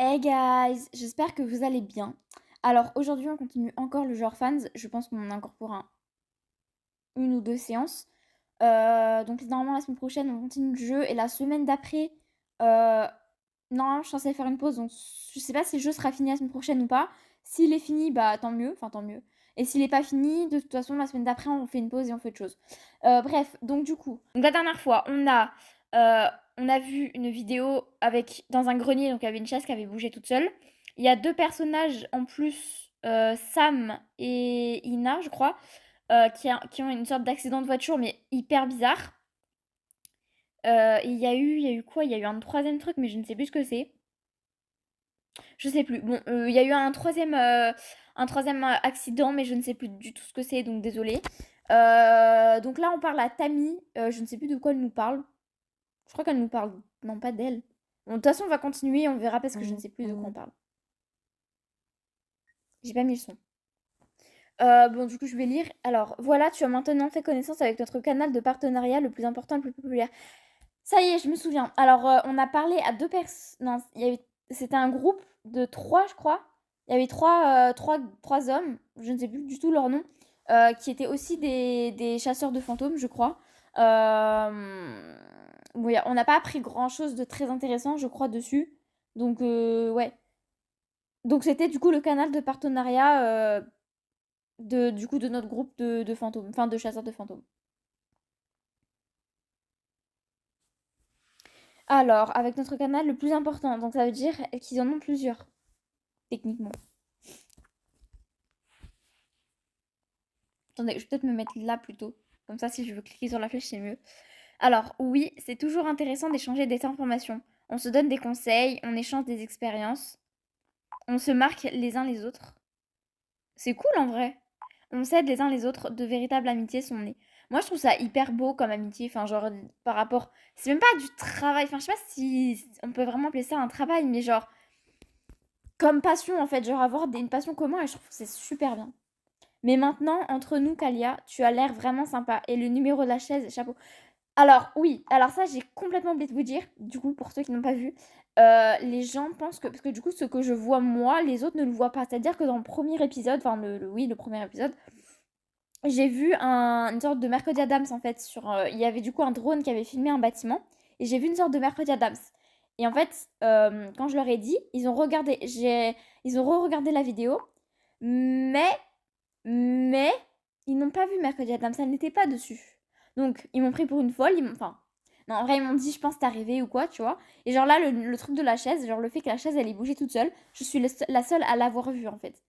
Hey guys, j'espère que vous allez bien. Alors aujourd'hui on continue encore le genre fans, je pense qu'on en a encore pour une ou deux séances. Donc normalement la semaine prochaine on continue le jeu et la semaine d'après, euh, normalement je suis censée faire une pause donc je sais pas si le jeu sera fini la semaine prochaine ou pas. S'il est fini, bah tant mieux, enfin tant mieux. Et s'il est pas fini, de toute façon la semaine d'après on fait une pause et on fait autre chose. Bref, donc du coup, donc la dernière fois euh, on a vu une vidéo avec dans un grenier, donc il y avait une chaise qui avait bougé toute seule. Il y a deux personnages en plus, Sam et Ina, je crois, qui ont une sorte d'accident de voiture, mais hyper bizarre. Et il y a eu quoi? Il y a eu un troisième truc, mais je ne sais plus ce que c'est. Je sais plus. Bon, il y a eu un troisième accident, mais je ne sais plus du tout ce que c'est, donc désolé. Donc là, on parle à Tammy. Je ne sais plus de quoi elle nous parle. Je crois qu'elle nous parle. Non, pas d'elle. Bon, de toute façon, on va continuer, on verra parce que je ne sais plus de quoi on parle. J'ai pas mis le son. Bon, du coup, je vais lire. Alors, voilà, tu as maintenant fait connaissance avec notre canal de partenariat le plus important et le plus populaire. Ça y est, je me souviens. Alors, on a parlé à deux personnes. Non, c'était un groupe de trois, je crois. Il y avait trois hommes, je ne sais plus du tout leur nom, qui étaient aussi des chasseurs de fantômes, je crois. Oui, on n'a pas appris grand-chose de très intéressant, je crois, dessus. Donc, ouais. Donc, c'était du coup le canal de partenariat du coup, de notre groupe de fantômes, enfin de chasseurs de fantômes. Alors, avec notre canal le plus important, donc ça veut dire qu'ils en ont plusieurs, techniquement. Attendez, je vais peut-être me mettre là plutôt. Comme ça, si je veux cliquer sur la flèche, c'est mieux. Alors, oui, c'est toujours intéressant d'échanger des informations. On se donne des conseils, on échange des expériences, on se marque les uns les autres. C'est cool en vrai. On s'aide les uns les autres, de véritables amitiés sont nées. Moi, je trouve ça hyper beau comme amitié, enfin, genre, par rapport. C'est même pas du travail, enfin, je sais pas si on peut vraiment appeler ça un travail, mais genre, comme passion en fait, genre avoir une passion commune et je trouve que c'est super bien. Mais maintenant, entre nous, Kalia, tu as l'air vraiment sympa. Et le numéro de la chaise, chapeau. Alors, oui, alors ça, j'ai complètement oublié de vous dire, du coup, pour ceux qui n'ont pas vu, les gens pensent que, parce que du coup, ce que je vois moi, les autres ne le voient pas. C'est-à-dire que dans le premier épisode, enfin, oui, le premier épisode, j'ai vu une sorte de Mercredi Adams, en fait, il y avait du coup un drone qui avait filmé un bâtiment, et j'ai vu une sorte de Mercredi Adams. Et en fait, quand je leur ai dit, ils ont re-regardé la vidéo, mais, mais, ils n'ont pas vu Mercredi Adams, ça n'était pas dessus. Donc, ils m'ont pris pour une folle, enfin, non, en vrai, ils m'ont dit, je pense t'es arrivé ou quoi, tu vois. Et genre là, le truc de la chaise, genre le fait que la chaise, elle ait bougé toute seule, je suis la seule à l'avoir vue, en fait.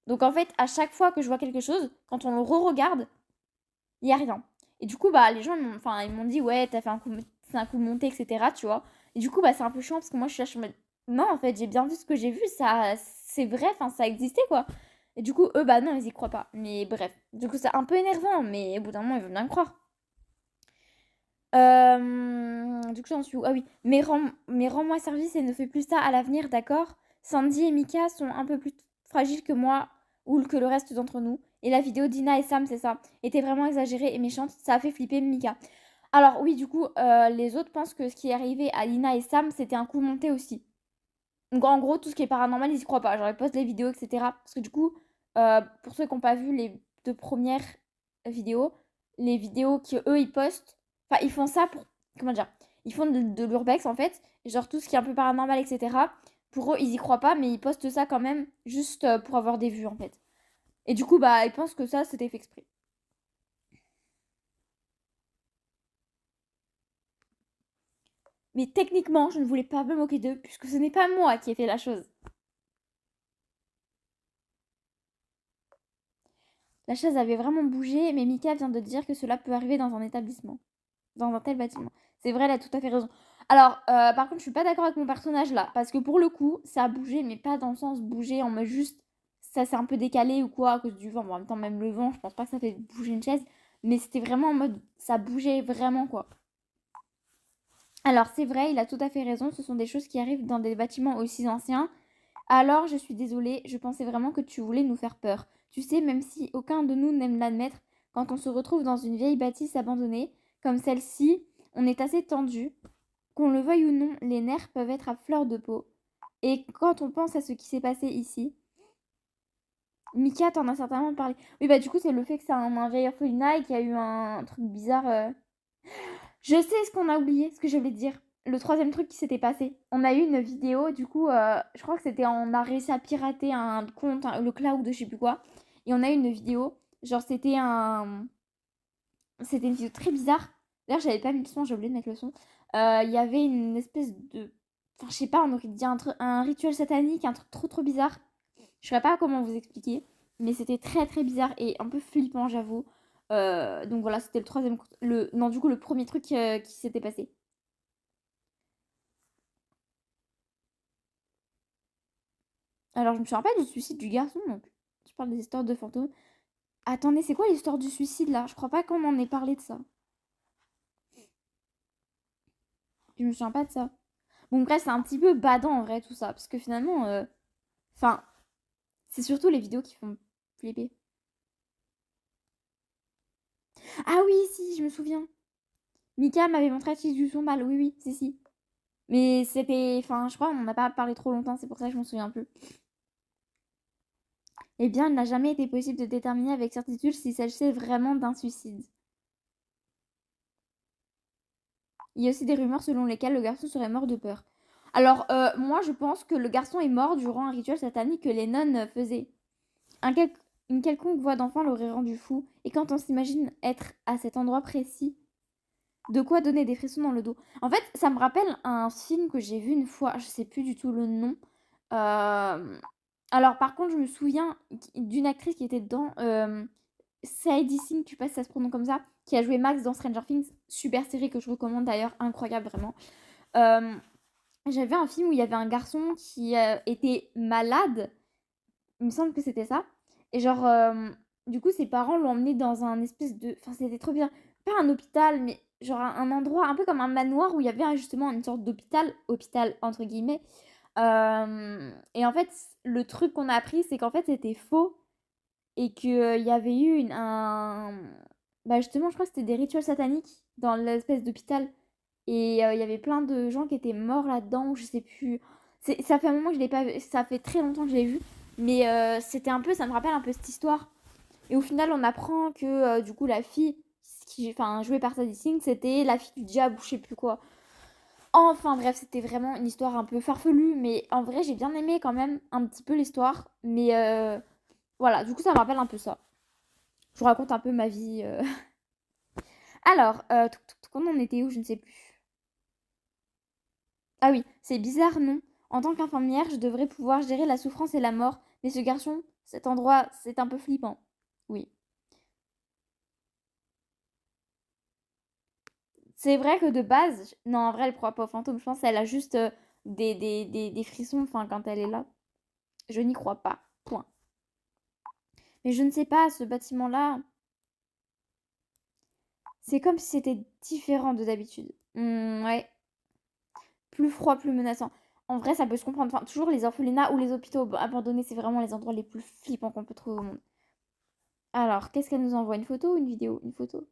Donc en fait, à chaque fois que je vois quelque chose, quand on le re-regarde, il y a rien. Et du coup, bah, les gens, ils m'ont dit, ouais, t'as fait c'est un coup monté, etc., tu vois. Et du coup, bah, c'est un peu chiant parce que moi, je suis là, je me non, en fait, j'ai bien vu ce que j'ai vu, ça, c'est vrai, enfin, ça existait, quoi. Et du coup, eux, bah, non, ils y croient pas. Mais bref, du coup, c'est un peu énervant, mais au bout d'un moment, ils veulent bien le croire. Du coup, j'en suis où? Ah oui, mais rends-moi service et ne fais plus ça à l'avenir, d'accord? Sandy et Mika sont un peu plus fragiles que moi ou que le reste d'entre nous. Et la vidéo d'Ina et Sam, c'est ça, était vraiment exagérée et méchante. Ça a fait flipper Mika. Alors oui, du coup, les autres pensent que ce qui est arrivé à Ina et Sam, c'était un coup monté aussi. Donc en gros, tout ce qui est paranormal, ils y croient pas. Genre, ils postent les vidéos, etc. Parce que du coup, pour ceux qui n'ont pas vu les deux premières vidéos, les vidéos qu'eux, ils postent, enfin, ils font ça pour, comment dire, ils font de l'urbex, en fait. Et genre, tout ce qui est un peu paranormal, etc. Pour eux, ils y croient pas, mais ils postent ça quand même, juste pour avoir des vues, en fait. Et du coup, bah, ils pensent que ça, c'était fait exprès. Mais techniquement, je ne voulais pas me moquer d'eux, puisque ce n'est pas moi qui ai fait la chose. La chaise avait vraiment bougé, mais Mika vient de dire que cela peut arriver dans un établissement, dans un tel bâtiment. C'est vrai, elle a tout à fait raison. Alors, par contre, je suis pas d'accord avec mon personnage là, parce que pour le coup, ça a bougé, mais pas dans le sens bouger en mode juste, ça s'est un peu décalé ou quoi à cause du vent. Bon, en même temps, même le vent, je pense pas que ça fait bouger une chaise, mais c'était vraiment en mode, ça bougeait vraiment quoi. Alors, c'est vrai, il a tout à fait raison, ce sont des choses qui arrivent dans des bâtiments aussi anciens. Alors, je suis désolée, je pensais vraiment que tu voulais nous faire peur. Tu sais, même si aucun de nous n'aime l'admettre, quand on se retrouve dans une vieille bâtisse abandonnée, comme celle-ci, on est assez tendu. Qu'on le veuille ou non, les nerfs peuvent être à fleur de peau. Et quand on pense à ce qui s'est passé ici, Mika t'en as certainement parlé. Oui, bah du coup, c'est le fait que c'est un vieil orphelinat et qu'il y a eu un truc bizarre. Je sais ce qu'on a oublié, ce que je voulais te dire. Le troisième truc qui s'était passé. On a eu une vidéo, du coup, je crois que c'était on a réussi à pirater un compte, le cloud, je sais plus quoi. Et on a eu une vidéo, genre c'était une vidéo très bizarre. D'ailleurs, j'avais pas mis le son, j'ai oublié de mettre le son. Il y avait une espèce de... Enfin, je sais pas, on aurait dit un rituel satanique, un truc trop trop bizarre. Je saurais pas comment vous expliquer, mais c'était très très bizarre et un peu flippant, j'avoue. Donc voilà, c'était le troisième... Non, du coup, le premier truc qui s'était passé. Alors, je me souviens pas du suicide du garçon, donc je parle des histoires de fantômes. Attendez, c'est quoi l'histoire du suicide là? Je crois pas qu'on en ait parlé de ça. Je me souviens pas de ça. Bon, bref, c'est un petit peu badant en vrai tout ça, parce que finalement, enfin, c'est surtout les vidéos qui font flipper. Ah oui, si, je me souviens. Mika m'avait montré la du son mal, oui, oui, si, si. Mais c'était, enfin, je crois on n'en a pas parlé trop longtemps, c'est pour ça que je m'en souviens plus. Eh bien, il n'a jamais été possible de déterminer avec certitude s'il s'agissait vraiment d'un suicide. Il y a aussi des rumeurs selon lesquelles le garçon serait mort de peur. Alors, moi, je pense que le garçon est mort durant un rituel satanique que les nonnes faisaient. Un quel- Une quelconque voix d'enfant l'aurait rendu fou, et quand on s'imagine être à cet endroit précis, de quoi donner des frissons dans le dos. En fait, ça me rappelle un film que j'ai vu une fois, je sais plus du tout le nom. Euh, Alors, par contre, je me souviens d'une actrice qui était dedans, Sadie Sink, je sais pas si ça se prononce comme ça, qui a joué Max dans Stranger Things, super série que je recommande d'ailleurs, incroyable vraiment. Euh, J'avais un film où il y avait un garçon qui était malade, il me semble que c'était ça, et genre, du coup, ses parents l'ont emmené dans un espèce de... Enfin, c'était trop bien. Pas un hôpital, mais genre un endroit un peu comme un manoir où il y avait justement une sorte d'hôpital, hôpital entre guillemets. Et en fait, le truc qu'on a appris, c'est qu'en fait, c'était faux et qu'il y avait eu bah justement, je crois que c'était des rituels sataniques dans l'espèce d'hôpital. Et il y avait plein de gens qui étaient morts là-dedans, je sais plus. Ça fait un moment que je l'ai pas vu, ça fait très longtemps que je l'ai vu. Mais c'était un peu, ça me rappelle un peu cette histoire. Et au final, on apprend que du coup, la fille, enfin, jouée par Sadie Sink, c'était la fille du diable ou je sais plus quoi. Enfin bref, c'était vraiment une histoire un peu farfelue, mais en vrai, j'ai bien aimé quand même un petit peu l'histoire. Mais voilà, du coup, ça me rappelle un peu ça. Je vous raconte un peu ma vie. Alors, on en était où? Je ne sais plus. Ah oui, c'est bizarre, non? En tant qu'infirmière, je devrais pouvoir gérer la souffrance et la mort, mais ce garçon, cet endroit, c'est un peu flippant. Oui. C'est vrai que de base, non, en vrai, elle croit pas aux fantômes. Je pense qu'elle a juste des frissons, enfin, quand elle est là. Je n'y crois pas. Point. Mais je ne sais pas, ce bâtiment-là, c'est comme si c'était différent de d'habitude. Ouais. Plus froid, plus menaçant. En vrai, ça peut se comprendre. Enfin, toujours les orphelinats ou les hôpitaux abandonnés, c'est vraiment les endroits les plus flippants qu'on peut trouver au monde. Alors, qu'est-ce qu'elle nous envoie? Une photo ou une vidéo? Une photo.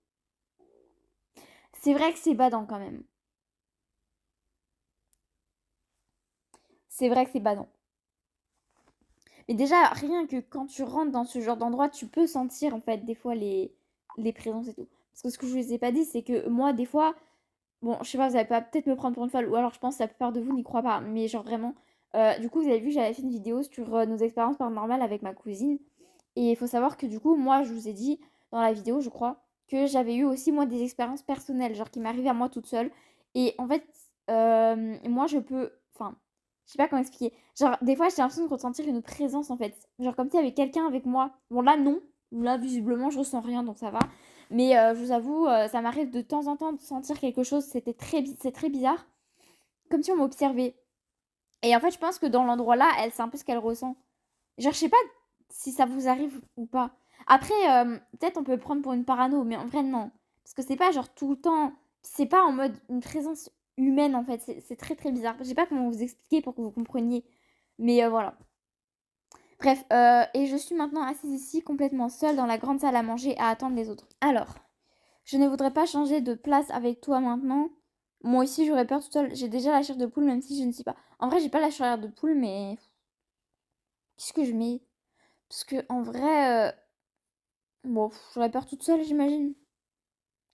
C'est vrai que c'est badant quand même. C'est vrai que c'est badant. Mais déjà, rien que quand tu rentres dans ce genre d'endroit, tu peux sentir en fait des fois les présences et tout. Parce que ce que je vous ai pas dit, c'est que moi, des fois, bon, je sais pas, vous allez peut-être me prendre pour une folle, ou alors je pense que la plupart de vous n'y croient pas, mais genre vraiment. Du coup, vous avez vu, j'avais fait une vidéo sur nos expériences paranormales avec ma cousine. Et il faut savoir que du coup, moi, je vous ai dit dans la vidéo, je crois, que j'avais eu aussi moi des expériences personnelles, genre qui m'arrivaient à moi toute seule. Et en fait, moi, je peux. Enfin, je sais pas comment expliquer. Genre, des fois, j'ai l'impression de ressentir une présence en fait. Genre, comme s'il y avait quelqu'un avec moi. Bon, là, non. Là, visiblement, je ressens rien, donc ça va. Mais je vous avoue, ça m'arrive de temps en temps de sentir quelque chose. C'est très bizarre. Comme si on m'observait. Et en fait, je pense que dans l'endroit là, elle, c'est un peu ce qu'elle ressent. Genre, je sais pas si ça vous arrive ou pas. Après, peut-être on peut le prendre pour une parano, mais en vrai, non. Parce que c'est pas genre tout le temps. C'est pas en mode une présence humaine en fait. C'est très très bizarre. Je sais pas comment vous expliquer pour que vous compreniez. Mais voilà. Bref, et je suis maintenant assise ici complètement seule dans la grande salle à manger à attendre les autres. Alors, je ne voudrais pas changer de place avec toi maintenant, Moi aussi, j'aurais peur toute seule. J'ai déjà la chair de poule, même si je ne sais pas. En vrai, j'ai pas la chair de poule, mais qu'est-ce que je mets? Parce que en vrai, bon, j'aurais peur toute seule, j'imagine.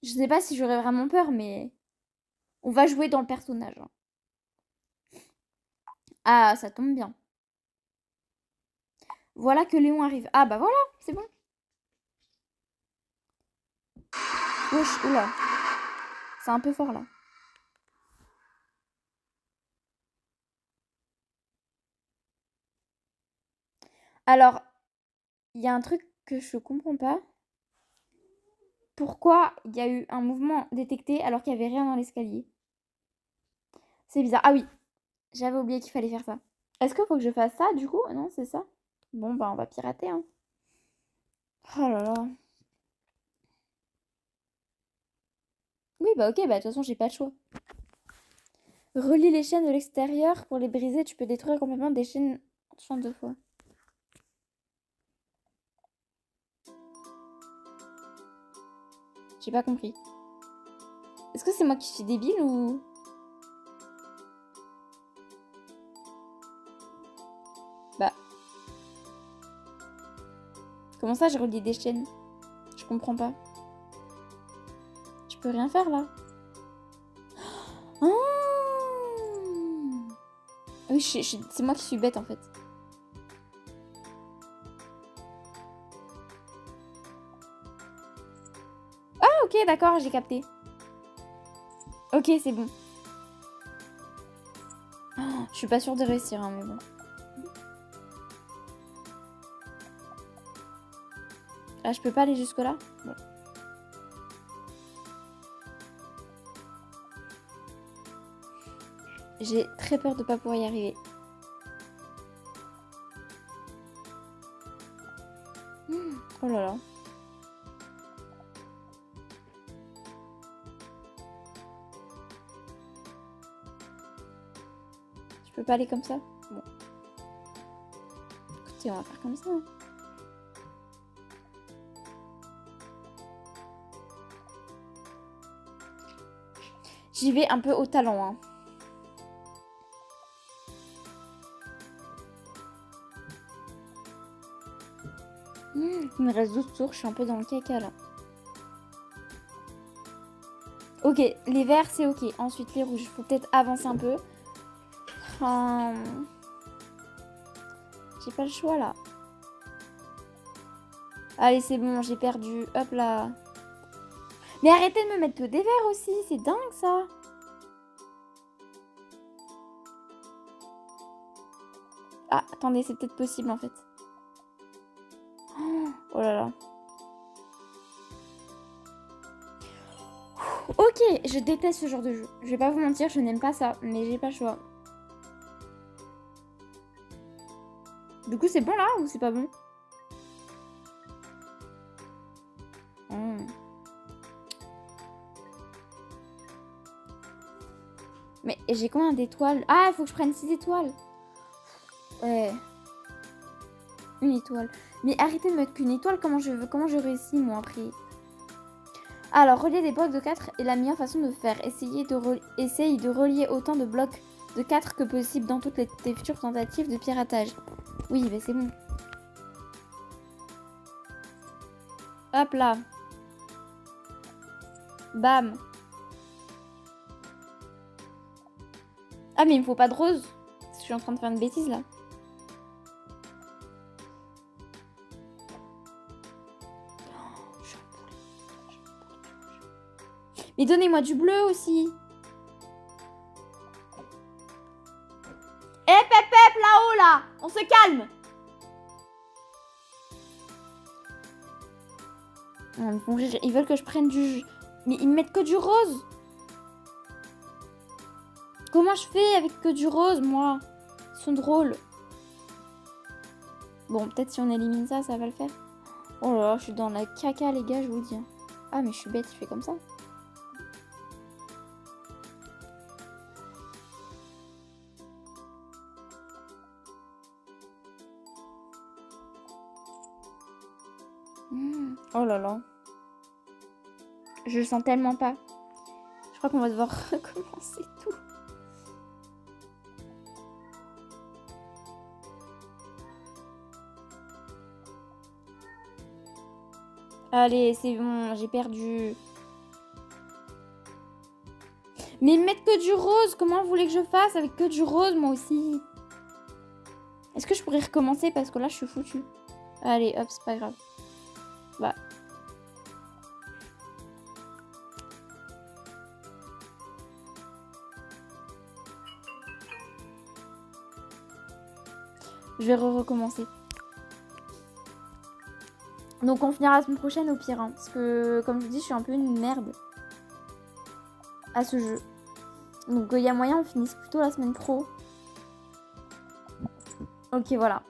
Je sais pas si j'aurais vraiment peur, mais on va jouer dans le personnage, hein. Ah, ça tombe bien. Voilà que Léon arrive. Ah bah voilà, c'est bon. Wesh, oula, c'est un peu fort là. Alors, il y a un truc que je comprends pas. Pourquoi il y a eu un mouvement détecté alors qu'il y avait rien dans l'escalier? C'est bizarre. Ah oui, j'avais oublié qu'il fallait faire ça. Est-ce qu'il faut que je fasse ça du coup? Non, c'est ça. Bon bah on va pirater, hein. Oh là là. Oui bah ok, bah de toute façon j'ai pas le choix. Relie les chaînes de l'extérieur. Pour les briser, tu peux détruire complètement des chaînes en deux fois. J'ai pas compris. Est-ce que c'est moi qui suis débile ou... Bah, comment ça j'ai relié des chaînes? Je comprends pas. Je peux rien faire là. Ah oui, c'est moi qui suis bête en fait. Ah ok, d'accord, j'ai capté. Ok, c'est bon. Oh, je suis pas sûre de réussir, hein, mais bon. Ah, je peux pas aller jusque-là? Bon. J'ai très peur de pas pouvoir y arriver. Oh là là. Je peux pas aller comme ça? Bon. Écoutez, on va faire comme ça, hein. J'y vais un peu au talent, hein. Il me reste 12 tours, je suis un peu dans le caca là. Ok, les verts c'est ok. Ensuite les rouges, faut peut-être avancer un peu. J'ai pas le choix là. Allez, c'est bon, j'ai perdu. Hop là. Mais arrêtez de me mettre que des verts aussi, c'est dingue ça. Ah, attendez, c'est peut-être possible en fait. Oh là là. Ok, je déteste ce genre de jeu. Je vais pas vous mentir, je n'aime pas ça, mais j'ai pas le choix. Du coup, c'est bon là ou c'est pas bon? Mais j'ai combien d'étoiles? Ah, il faut que je prenne 6 étoiles. Ouais. Une étoile. Mais arrêtez de mettre qu'une étoile, comment je réussis moi après? Alors, relier des blocs de 4 est la meilleure façon de faire. Essaye de relier autant de blocs de 4 que possible dans toutes tes futures tentatives de piratage. Oui, bah c'est bon. Hop là. Bam. Ah, mais il me faut pas de rose. Je suis en train de faire une bêtise là. Mais donnez-moi du bleu aussi. Eh, pep, là-haut, là. On se calme. Ils veulent que je prenne du... Mais ils me mettent que du rose. Comment je fais avec que du rose, moi? Ils sont drôles. Bon, peut-être si on élimine ça, ça va le faire. Oh là là, je suis dans la caca, les gars, je vous dis. Ah, mais je suis bête, je fais comme ça. Oh là là. Je le sens tellement pas. crois qu'on va devoir recommencer tout. Allez, c'est bon, j'ai perdu. Mais ils mettent que du rose. Comment vous voulez que je fasse avec que du rose, moi aussi? Est-ce que je pourrais recommencer parce que là, je suis foutue. Allez, hop, c'est pas grave. Bah. Je vais recommencer. Donc on finira la semaine prochaine au pire. Hein, parce que, comme je vous dis, je suis un peu une merde à ce jeu. Donc il y a moyen on finisse plutôt la semaine pro. Ok, voilà.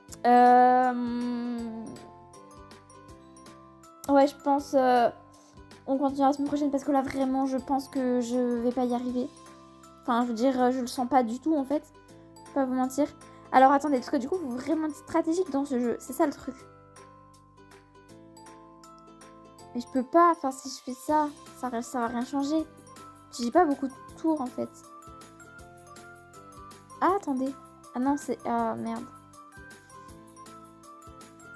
Ouais, je pense... on continue la semaine prochaine parce que là, vraiment, je pense que je vais pas y arriver. Enfin, je veux dire, je le sens pas du tout, en fait. Je vais pas vous mentir. Alors, attendez, parce que du coup, il faut vraiment être stratégique dans ce jeu. C'est ça, le truc. Mais je peux pas. Enfin, si je fais ça, ça va rien changer. J'ai pas beaucoup de tours, en fait. Ah, attendez. Ah non, c'est... Ah, merde.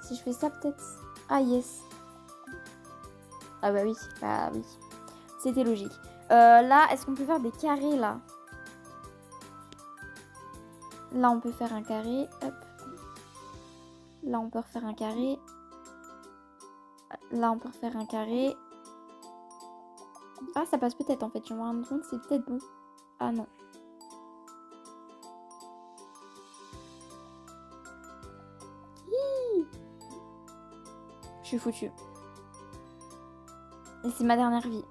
Si je fais ça, peut-être... Ah, yes. Ah bah oui, c'était logique. Là, est-ce qu'on peut faire des carrés, là? Là, on peut faire un carré, hop. Là, on peut refaire un carré. Là, on peut refaire un carré. Ah, ça passe peut-être, en fait. Je me rends compte, c'est peut-être bon. Ah non. Hi. Je suis foutue. Et c'est ma dernière vie.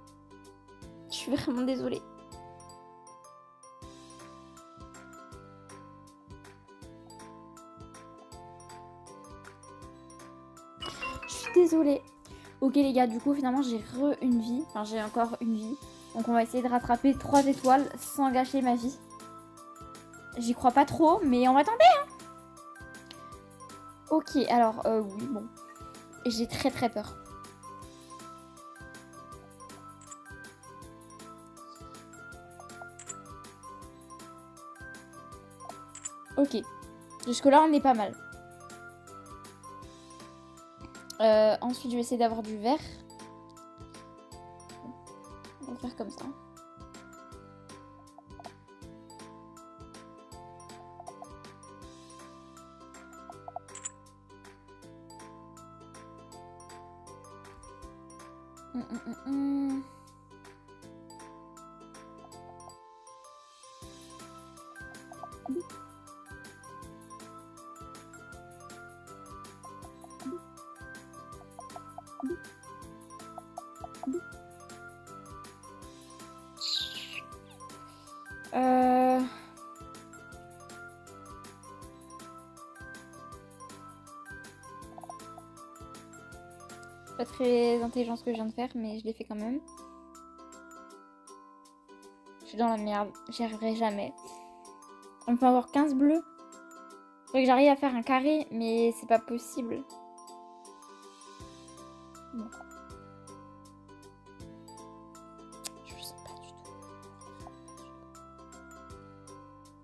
Je suis vraiment désolée. Je suis désolée. Ok les gars, du coup finalement j'ai une vie. Enfin j'ai encore une vie. Donc on va essayer de rattraper 3 étoiles sans gâcher ma vie. J'y crois pas trop, mais on va tenter hein. Ok, alors oui, bon. J'ai très très peur. Ok. Jusque là on est pas mal. Ensuite je vais essayer d'avoir du vert. On va faire comme ça. Pas très intelligent ce que je viens de faire, mais je l'ai fait quand même. Je suis dans la merde, j'y arriverai jamais. On peut avoir 15 bleus. Faudrait que j'arrive à faire un carré, mais c'est pas possible. Bon. Je sens pas du tout.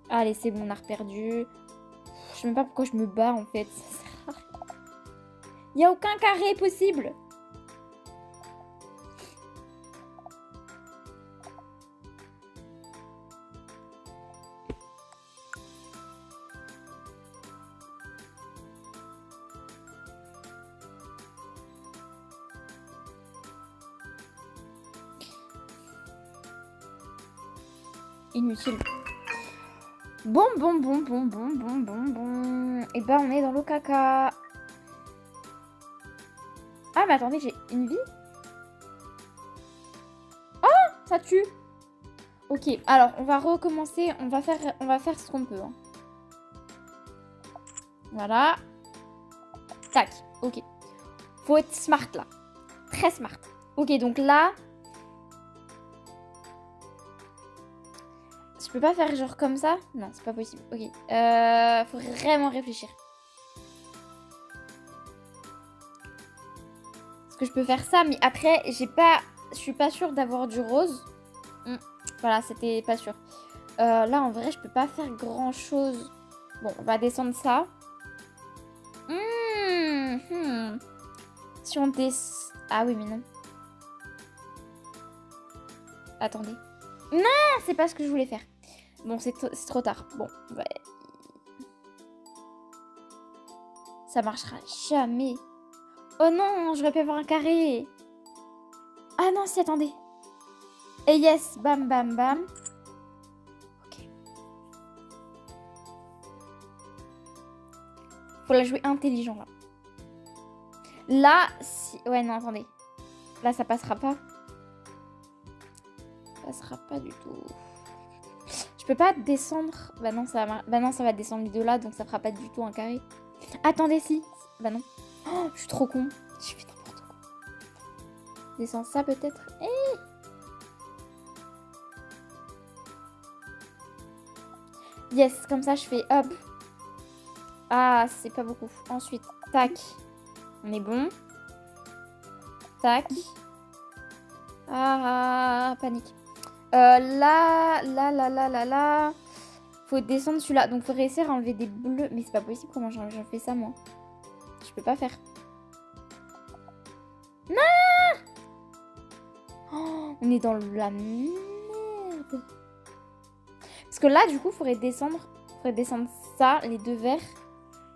Allez, c'est bon, on a reperdu. Je sais même pas pourquoi je me bats en fait. Il n'y a aucun carré possible. Inutile. Bon. Et bah on est dans le caca. Ah mais attendez, j'ai une vie. Oh, ça tue. Ok, alors on va recommencer. On va faire ce qu'on peut. Hein. Voilà. Tac, ok. Faut être smart là. Très smart. Ok, donc là... Je peux pas faire genre comme ça? Non, c'est pas possible. Ok. Faut vraiment réfléchir. Parce que je peux faire ça, mais après, je suis pas sûre d'avoir du rose. Voilà, c'était pas sûr. Là, en vrai, je peux pas faire grand-chose. Bon, on va descendre ça. Si on descend... Ah oui, mais non. Attendez. Non, c'est pas ce que je voulais faire. Bon, c'est trop tard. Bon, ouais. Ça marchera jamais. Oh non, j'aurais pu avoir un carré. Ah non, si, attendez. Et yes, bam, bam, bam. Ok. Faut la jouer intelligent, là. Là, si... Ouais, non, attendez. Là, ça passera pas. Ça passera pas du tout. Je peux pas descendre... Bah non, ça va descendre les deux là, donc ça fera pas du tout un carré. Attendez, si. Bah non. Oh, je suis trop con. Je fais n'importe quoi. Descends ça, peut-être. Yes, comme ça, je fais hop. Ah, c'est pas beaucoup. Ensuite, tac. On est bon. Tac. Ah, panique. Là. Faut descendre celui-là. Donc, faut réussir à enlever des bleus. Mais c'est pas possible. Comment j'en fais ça, moi? Je peux pas faire. Non! Oh, on est dans la merde. Parce que là, du coup, faudrait descendre ça, les deux verts.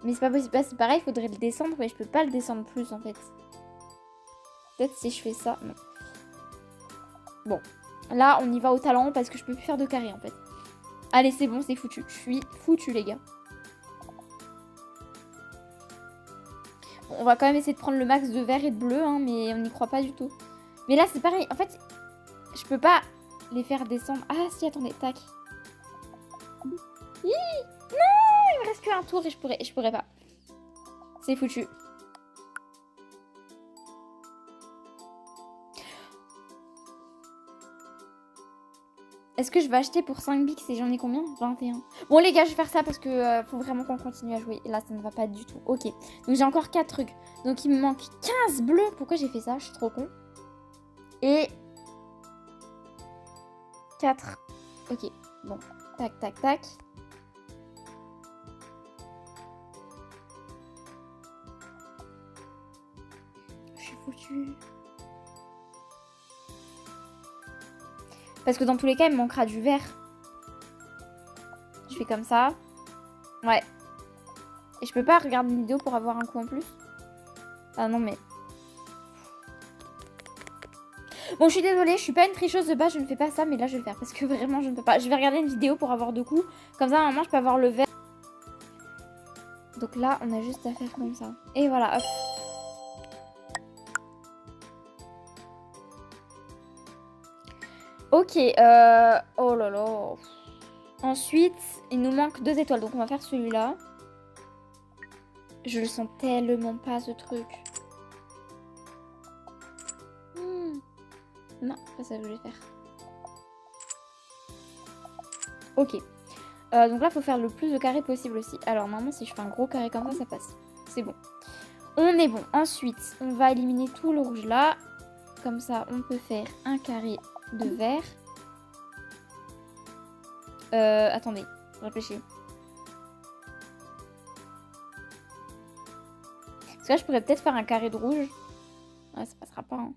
Mais c'est pas possible. Là, c'est pareil, il faudrait le descendre. Mais je peux pas le descendre plus, en fait. Peut-être si je fais ça. Non. Bon. Là, on y va au talent parce que je peux plus faire de carré, en fait. Allez, c'est bon, c'est foutu. Je suis foutu, les gars. Bon, on va quand même essayer de prendre le max de vert et de bleu, hein, mais on n'y croit pas du tout. Mais là, c'est pareil. En fait, je peux pas les faire descendre. Ah, si, attendez, tac. Non, il me reste qu'un tour et je pourrais pas. C'est foutu. Est-ce que je vais acheter pour 5 bics et j'en ai combien? 21. Bon les gars, je vais faire ça parce que faut vraiment qu'on continue à jouer. Et là, ça ne va pas du tout. Ok. Donc j'ai encore 4 trucs. Donc il me manque 15 bleus. Pourquoi j'ai fait ça? Je suis trop con. Et 4. Ok. Bon. Tac, tac, tac. Je suis foutue. Parce que dans tous les cas, il me manquera du vert. Je fais comme ça. Ouais. Et je peux pas regarder une vidéo pour avoir un coup en plus. Ah non, mais... Bon, je suis désolée, je suis pas une tricheuse de base, je ne fais pas ça, mais là, je vais le faire. Parce que vraiment, je ne peux pas. Je vais regarder une vidéo pour avoir 2 coups. Comme ça, normalement, je peux avoir le vert. Donc là, on a juste à faire comme ça. Et voilà, hop. Ok, oh là là. Ensuite, il nous manque 2 étoiles, donc on va faire celui-là. Je le sens tellement pas, ce truc. Non, pas ça que je voulais faire. Ok. Donc là, il faut faire le plus de carrés possible aussi. Alors, normalement, si je fais un gros carré comme ça, ça passe. C'est bon. On est bon. Ensuite, on va éliminer tout le rouge là. Comme ça, on peut faire un carré de vert. Attendez, je réfléchis. Parce que là, je pourrais peut-être faire un carré de rouge. Ouais, ça passera pas. Hein.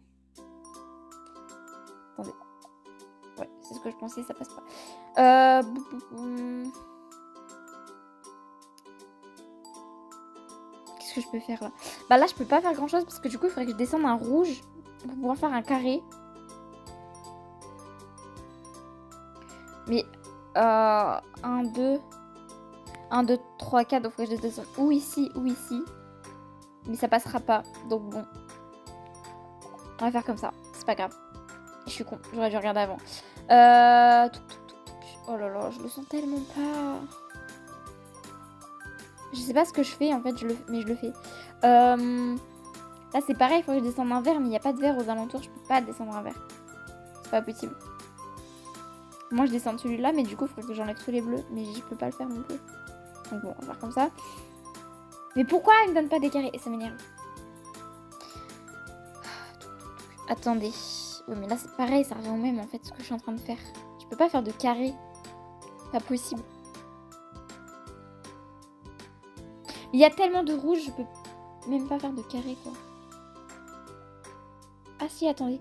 Attendez. Ouais, c'est ce que je pensais, ça passe pas. Qu'est-ce que je peux faire là? Bah là, je peux pas faire grand-chose parce que du coup, il faudrait que je descende un rouge pour pouvoir faire un carré. Mais 1, 2, 3, 4. Donc, il faudrait que je descende ou ici ou ici. Mais ça passera pas. Donc, bon. On va faire comme ça. C'est pas grave. Je suis con. J'aurais dû regarder avant. Oh là là, je le sens tellement pas. Je sais pas ce que je fais en fait, mais je le fais. Là c'est pareil, il faut que je descende un verre, mais il n'y a pas de verre aux alentours, je peux pas descendre un verre. C'est pas possible. Moi je descends celui-là, mais du coup il faudrait que j'enlève tous les bleus, mais je peux pas le faire non plus. Donc bon, on va faire comme ça. Mais pourquoi il me donne pas des carrés? Et ça m'énerve. Attendez. Oui mais là c'est pareil, ça revient au même en fait ce que je suis en train de faire. Je Je peux pas faire de carré. Pas possible. Il y a tellement de rouge, je peux même pas faire de carré, quoi. Ah si, attendez.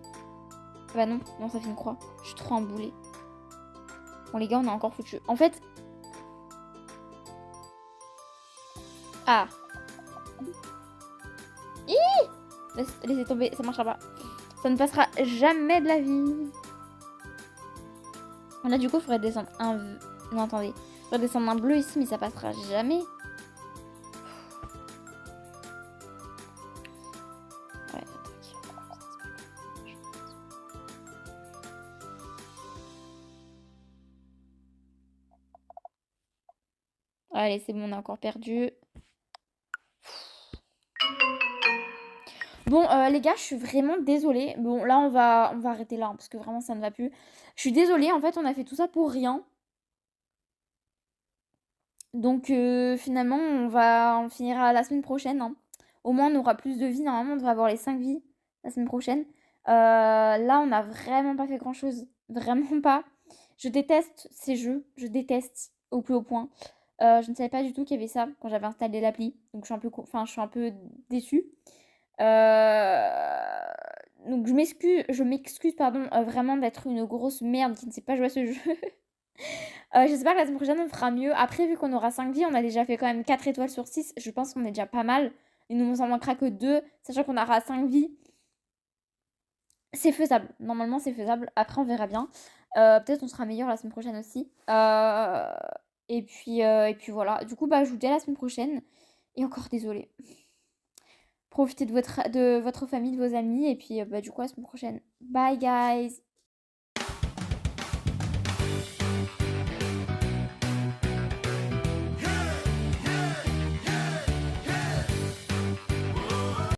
Bah non, non, ça fait une croix. Je suis trop emboulée. Bon, les gars, on a encore foutu. En fait... Ah. Laissez tomber, ça marchera pas. Ça ne passera jamais de la vie. Là, du coup, il faudrait descendre un... Non, attendez. Il faudrait descendre un bleu ici, mais ça passera jamais. Ouais, allez, c'est bon, on a encore perdu. Bon, les gars, je suis vraiment désolée. Bon, là, on va arrêter là, hein, parce que vraiment, ça ne va plus. Je suis désolée, en fait, on a fait tout ça pour rien. Donc, finalement, on finira la semaine prochaine, hein. Au moins, on aura plus de vies. Normalement, on devrait avoir les 5 vies la semaine prochaine. Là, on n'a vraiment pas fait grand-chose. Vraiment pas. Je déteste ces jeux. Je déteste au plus haut point. Je ne savais pas du tout qu'il y avait ça quand j'avais installé l'appli. Donc, je suis un peu déçue. Donc je m'excuse pardon, vraiment d'être une grosse merde qui ne sait pas jouer à ce jeu. J'espère que la semaine prochaine on fera mieux. Après, vu qu'on aura 5 vies, on a déjà fait quand même 4 étoiles sur 6. Je pense qu'on est déjà pas mal. Il nous en manquera que 2, sachant qu'on aura 5 vies. C'est faisable. Normalement, c'est faisable. Après, on verra bien. Peut-être on sera meilleur la semaine prochaine aussi. Et puis voilà. Du coup, bah, je vous dis à la semaine prochaine. Et encore désolée. Profitez de votre famille, de vos amis. Et puis, bah, du coup, à la semaine prochaine. Bye, guys!